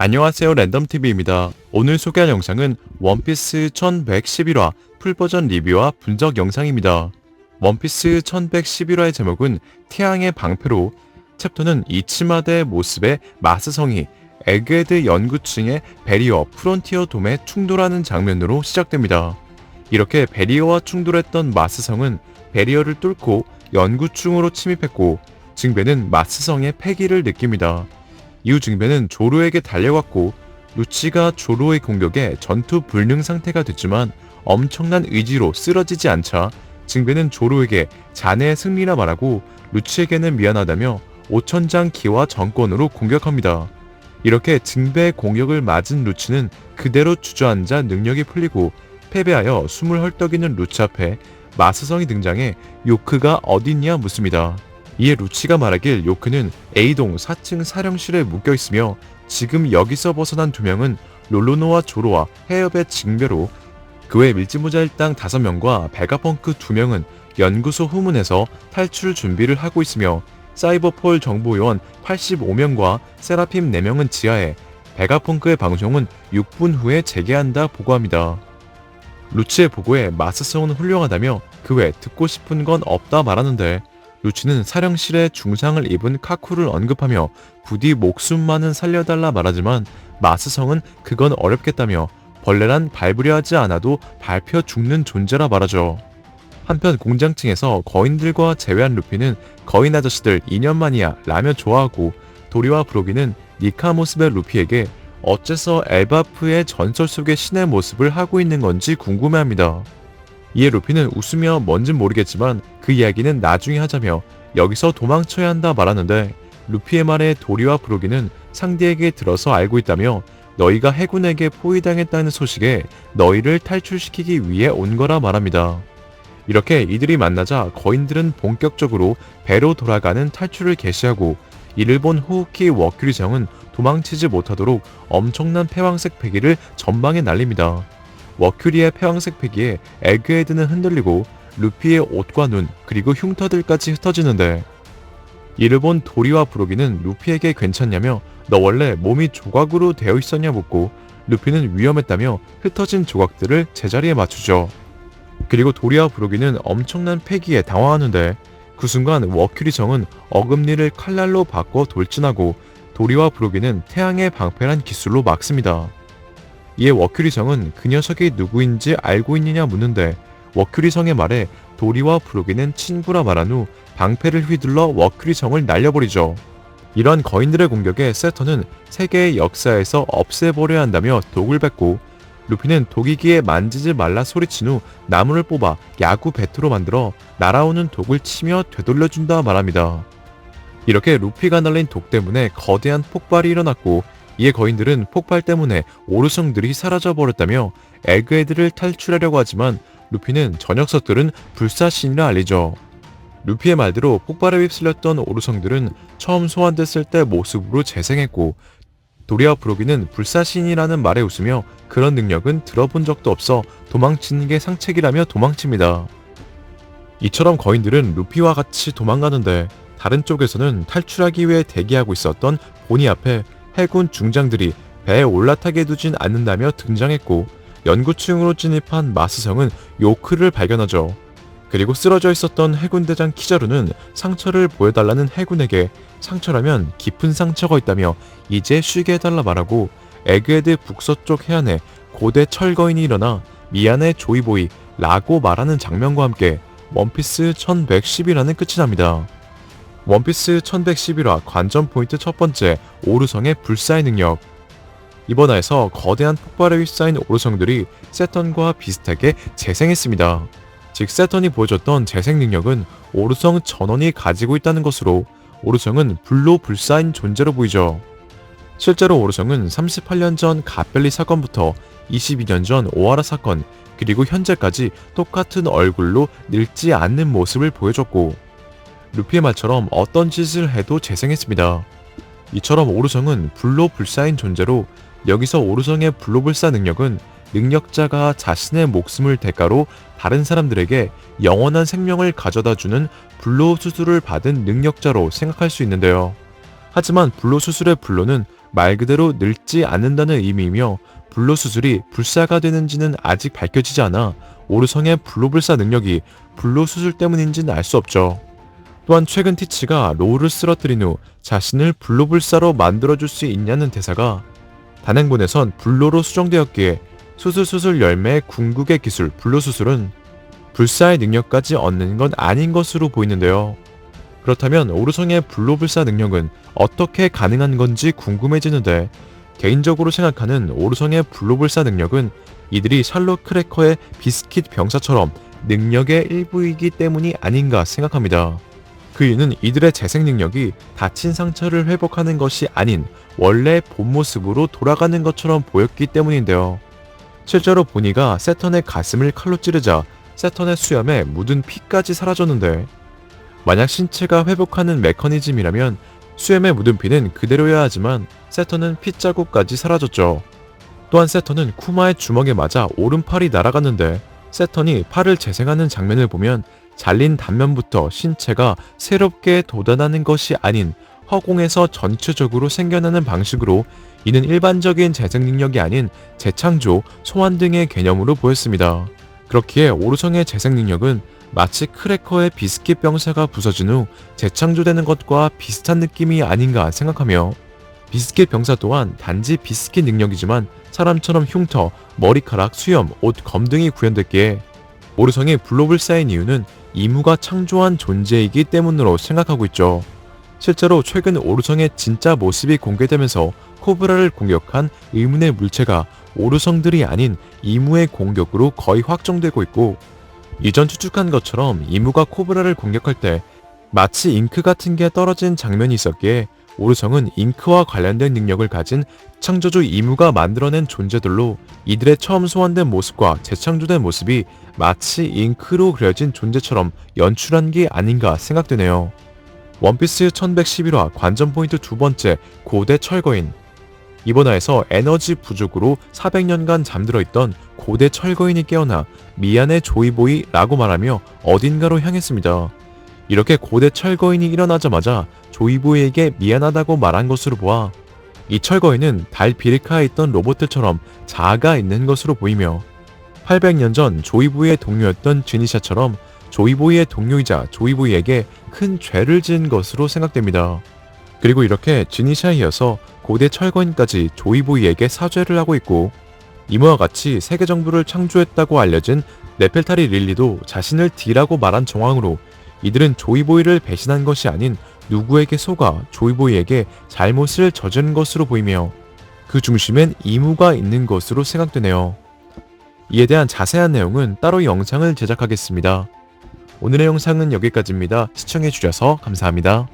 안녕하세요, 랜덤TV입니다. 오늘 소개할 영상은 원피스 1111화 풀버전 리뷰와 분석 영상입니다. 원피스 1111화의 제목은 태양의 방패로, 챕터는 이치마대의 모습의 마스성이 에그헤드 연구층의 베리어 프론티어 돔에 충돌하는 장면으로 시작됩니다. 이렇게 베리어와 충돌했던 마스성은 베리어를 뚫고 연구층으로 침입했고, 징베는 마스성의 패기를 느낍니다. 이후 징베는 조로에게 달려갔고, 루치가 조로의 공격에 전투 불능 상태가 됐지만 엄청난 의지로 쓰러지지 않자 징베는 조로에게 자네의 승리라 말하고 루치에게는 미안하다며 5000장 기와 정권으로 공격합니다. 이렇게 징베의 공격을 맞은 루치는 그대로 주저앉아 능력이 풀리고 패배하여 숨을 헐떡이는 루치 앞에 마스성이 등장해 요크가 어딨냐 묻습니다. 이에 루치가 말하길 요크는 A동 4층 사령실에 묶여있으며 지금 여기서 벗어난 2명은 롤로노와 조로와 해협의 징베로, 그 외 밀지모자 일당 5명과 베가펑크 2명은 연구소 후문에서 탈출 준비를 하고 있으며 사이버폴 정보요원 85명과 세라핌 4명은 지하에, 베가펑크의 방송은 6분 후에 재개한다 보고합니다. 루치의 보고에 마스성은 훌륭하다며 그 외 듣고 싶은 건 없다 말하는데, 루치는 사령실에 중상을 입은 카쿠를 언급하며 부디 목숨만은 살려달라 말하지만 마스성은 그건 어렵겠다며 벌레란 밟으려 하지 않아도 밟혀 죽는 존재라 말하죠. 한편 공장층에서 거인들과 재회한 루피는 거인 아저씨들 2년만이야 라며 좋아하고, 도리와 브로기는 니카 모습의 루피에게 어째서 엘바프의 전설 속의 신의 모습을 하고 있는 건지 궁금해합니다. 이에 루피는 웃으며 뭔진 모르겠지만 그 이야기는 나중에 하자며 여기서 도망쳐야 한다 말하는데, 루피의 말에 도리와 브로기는 상대에게 들어서 알고 있다며 너희가 해군에게 포위당했다는 소식에 너희를 탈출시키기 위해 온 거라 말합니다. 이렇게 이들이 만나자 거인들은 본격적으로 배로 돌아가는 탈출을 개시하고, 이를 본 호우키 워큐리정은 도망치지 못하도록 엄청난 패왕색 패기를 전방에 날립니다. 워큐리의 패왕색 패기에 에그헤드는 흔들리고 루피의 옷과 눈 그리고 흉터들까지 흩어지는데, 이를 본 도리와 브로기는 루피에게 괜찮냐며 너 원래 몸이 조각으로 되어 있었냐 묻고, 루피는 위험했다며 흩어진 조각들을 제자리에 맞추죠. 그리고 도리와 브로기는 엄청난 패기에 당황하는데, 그 순간 워큐리정은 어금니를 칼날로 바꿔 돌진하고 도리와 브로기는 태양의 방패란 기술로 막습니다. 이에 워큐리성은 그 녀석이 누구인지 알고 있느냐 묻는데, 워큐리성의 말에 도리와 브로기는 친구라 말한 후 방패를 휘둘러 워큐리성을 날려버리죠. 이러한 거인들의 공격에 세터는 세계의 역사에서 없애버려야 한다며 독을 뱉고, 루피는 독이기에 만지지 말라 소리친 후 나무를 뽑아 야구 배트로 만들어 날아오는 독을 치며 되돌려준다 말합니다. 이렇게 루피가 날린 독 때문에 거대한 폭발이 일어났고, 이에 거인들은 폭발 때문에 오르성들이 사라져버렸다며 에그헤드를 탈출하려고 하지만 루피는 저 녀석들은 불사신이라 알리죠. 루피의 말대로 폭발에 휩쓸렸던 오르성들은 처음 소환됐을 때 모습으로 재생했고, 도리와 브로기는 불사신이라는 말에 웃으며 그런 능력은 들어본 적도 없어 도망치는 게 상책이라며 도망칩니다. 이처럼 거인들은 루피와 같이 도망가는데, 다른 쪽에서는 탈출하기 위해 대기하고 있었던 보니 앞에 해군 중장들이 배에 올라타게 두진 않는다며 등장했고, 연구층으로 진입한 마스성은 요크를 발견하죠. 그리고 쓰러져 있었던 해군대장 키자루는 상처를 보여달라는 해군에게 상처라면 깊은 상처가 있다며 이제 쉬게 해달라 말하고, 에그헤드 북서쪽 해안에 고대 철거인이 일어나 미안해 조이보이 라고 말하는 장면과 함께 원피스 1111화는 끝이 납니다. 원피스 1111화 관전 포인트 첫 번째, 오르성의 불사의 능력. 이번 화에서 거대한 폭발에 휩싸인 오르성들이 세턴과 비슷하게 재생했습니다. 즉 세턴이 보여줬던 재생 능력은 오르성 전원이 가지고 있다는 것으로, 오르성은 불로 불사인 존재로 보이죠. 실제로 오르성은 38년 전 가벨리 사건부터 22년 전 오하라 사건, 그리고 현재까지 똑같은 얼굴로 늙지 않는 모습을 보여줬고, 루피의 말처럼 어떤 짓을 해도 재생했습니다. 이처럼 오르성은 불로 불사인 존재로, 여기서 오르성의 불로 불사 능력은 능력자가 자신의 목숨을 대가로 다른 사람들에게 영원한 생명을 가져다주는 불로 수술을 받은 능력자로 생각할 수 있는데요. 하지만 불로수술의 불로는 말 그대로 늙지 않는다는 의미이며 불로수술이 불사가 되는지는 아직 밝혀지지 않아 오르성의 불로불사 능력이 불로수술 때문인지는 알 수 없죠. 또한 최근 티치가 로우를 쓰러뜨린 후 자신을 불로불사로 만들어줄 수 있냐는 대사가 단행본에선 불로로 수정되었기에 수술수술 열매의 궁극의 기술 불로수술은 불사의 능력까지 얻는 건 아닌 것으로 보이는데요. 그렇다면 오르성의 불로불사 능력은 어떻게 가능한 건지 궁금해지는데 개인적으로 생각하는 오르성의 불로불사 능력은 이들이 샬롯 크래커의 비스킷 병사처럼 능력의 일부이기 때문이 아닌가 생각합니다. 그 이유는 이들의 재생 능력이 다친 상처를 회복하는 것이 아닌 원래 본 모습으로 돌아가는 것처럼 보였기 때문인데요. 실제로 보니가 세턴의 가슴을 칼로 찌르자 세턴의 수염에 묻은 피까지 사라졌는데 만약 신체가 회복하는 메커니즘이라면 수염에 묻은 피는 그대로여야 하지만 세턴은 핏자국까지 사라졌죠. 또한 세턴은 쿠마의 주먹에 맞아 오른팔이 날아갔는데 세턴이 팔을 재생하는 장면을 보면 잘린 단면부터 신체가 새롭게 돋아나는 것이 아닌 허공에서 전체적으로 생겨나는 방식으로 이는 일반적인 재생 능력이 아닌 재창조, 소환 등의 개념으로 보였습니다. 그렇기에 오르성의 재생 능력은 마치 크래커의 비스킷 병사가 부서진 후 재창조되는 것과 비슷한 느낌이 아닌가 생각하며 비스킷 병사 또한 단지 비스킷 능력이지만 사람처럼 흉터, 머리카락, 수염, 옷, 검 등이 구현됐기에 오르성이 불로불사인 이유는 이무가 창조한 존재이기 때문으로 생각하고 있죠. 실제로 최근 오르성의 진짜 모습이 공개되면서 코브라를 공격한 의문의 물체가 오르성들이 아닌 이무의 공격으로 거의 확정되고 있고 이전 추측한 것처럼 이무가 코브라를 공격할 때 마치 잉크 같은 게 떨어진 장면이 있었기에 오르성은 잉크와 관련된 능력을 가진 창조주 이무가 만들어낸 존재들로 이들의 처음 소환된 모습과 재창조된 모습이 마치 잉크로 그려진 존재처럼 연출한 게 아닌가 생각되네요. 원피스 1111화 관전 포인트 두 번째 고대 철거인. 이번 화에서 에너지 부족으로 400년간 잠들어 있던 고대 철거인이 깨어나 미안해 조이보이 라고 말하며 어딘가로 향했습니다. 이렇게 고대 철거인이 일어나자마자 조이보이에게 미안하다고 말한 것으로 보아 이 철거인은 달 비리카에 있던 로봇들처럼 자아가 있는 것으로 보이며 800년 전 조이보이의 동료였던 지니샤처럼 조이보이의 동료이자 조이보이에게 큰 죄를 지은 것으로 생각됩니다. 그리고 이렇게 지니샤에 이어서 고대 철거인까지 조이보이에게 사죄를 하고 있고 이모와 같이 세계 정부를 창조했다고 알려진 네펠타리 릴리도 자신을 D라고 말한 정황으로 이들은 조이보이를 배신한 것이 아닌 누구에게 속아 조이보이에게 잘못을 저지른 것으로 보이며 그 중심엔 이무가 있는 것으로 생각되네요. 이에 대한 자세한 내용은 따로 영상을 제작하겠습니다. 오늘의 영상은 여기까지입니다. 시청해주셔서 감사합니다.